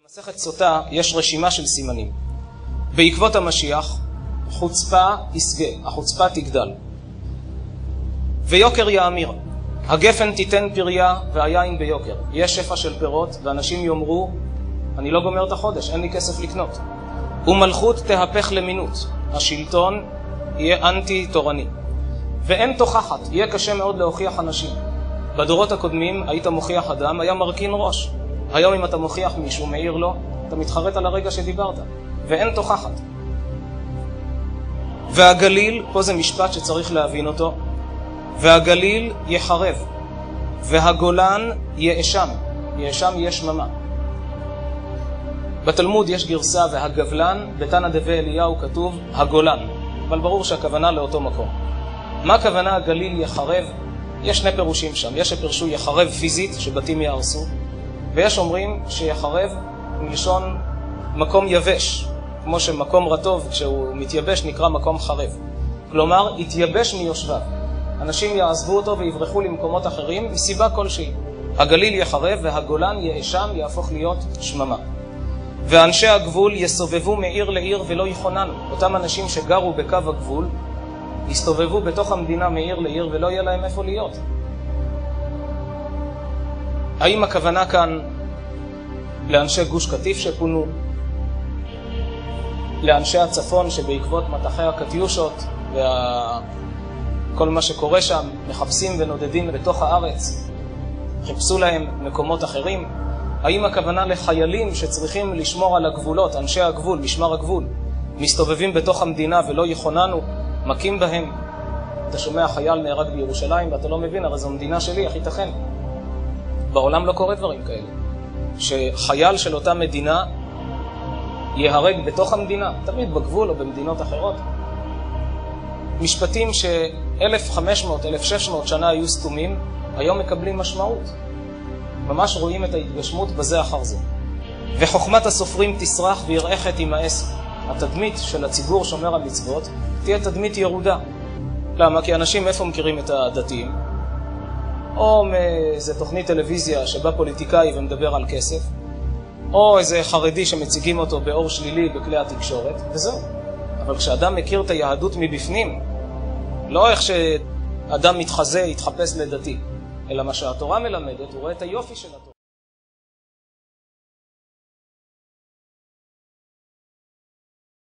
במסכת סוטה יש רשימה של סימנים. בעקבות המשיח, חוצפה יסגה, החוצפה תגדל. ויוקר יאמיר, הגפן תיתן פריה והיין ביוקר. יש שפע של פירות ואנשים יאמרו, אני לא גומר את החודש, אין לי כסף לקנות. ומלכות תהפך למינות, השלטון יהיה אנטי תורני. ואין תוכחת, יהיה קשה מאוד להוכיח אנשים. בדורות הקודמים היית מוכיח אדם, היה מרכין ראש. היום אם אתה מוכיח מישהו, מאיר לו, אתה מתחרט על הרגע שדיברת. ואין תוכחת. והגליל, פה זה משפט שצריך להבין אותו, והגליל יחרב, והגולן יאשם, יאשם יהיה שממה. בתלמוד יש גרסה והגבלן, בתנא דבי אליהו כתוב הגולן, אבל ברור שהכוונה לאותו מקום. מה הכוונה הגליל יחרב? יש שני פירושים שם. יש שפרשו יחרב פיזית, שבתים יהרסו, ויש אומרים שיחרב מלשון מקום יבש, כמו שמקום רטוב כשהוא מתייבש נקרא מקום חרב. כלומר, יתייבש מיושביו. אנשים יעזבו אותו ויברחו למקומות אחרים מסיבה כלשהי. הגליל יחרב והגולן יאשם, יהפוך להיות שממה. ואנשי הגבול יסובבו מעיר לעיר ולא יכוננו. אותם אנשים שגרו בקו הגבול יסתובבו בתוך המדינה מעיר לעיר ולא יהיה להם איפה להיות. האם הכוונה כאן לאנשי גוש קטיף שפונו, לאנשי הצפון שבעקבות מטחי הקטיושות וכל מה שקורה שם מחפשים ונודדים בתוך הארץ, חיפשו להם מקומות אחרים? האם הכוונה לחיילים שצריכים לשמור על הגבולות, אנשי הגבול, משמר הגבול, מסתובבים בתוך המדינה ולא יכוננו, מכים בהם? אתה שומע חייל נהרג בירושלים ואתה לא מבין, הרי זו מדינה שלי, איך ייתכן? בעולם לא קורה דברים כאלה. שחייל של אותה מדינה יהרג בתוך המדינה, תמיד בגבול או במדינות אחרות. משפטים ש-1500, 1600 שנה היו סתומים, היום מקבלים משמעות. ממש רואים את ההתגשמות בזה אחר זה. וחוכמת הסופרים תסרח וירעכת עם העשר. התדמית של הציבור שומר המצוות תהיה תדמית ירודה. למה? כי אנשים איפה מכירים את הדתיים? או מאיזה תוכנית טלוויזיה שבה פוליטיקאי ומדבר על כסף, או איזה חרדי שמציגים אותו באור שלילי בכלי התקשורת, וזהו. אבל כשאדם מכיר את היהדות מבפנים, לא איך שאדם מתחזה, יתחפש לדתי, אלא מה שהתורה מלמדת, הוא רואה את היופי של התורה.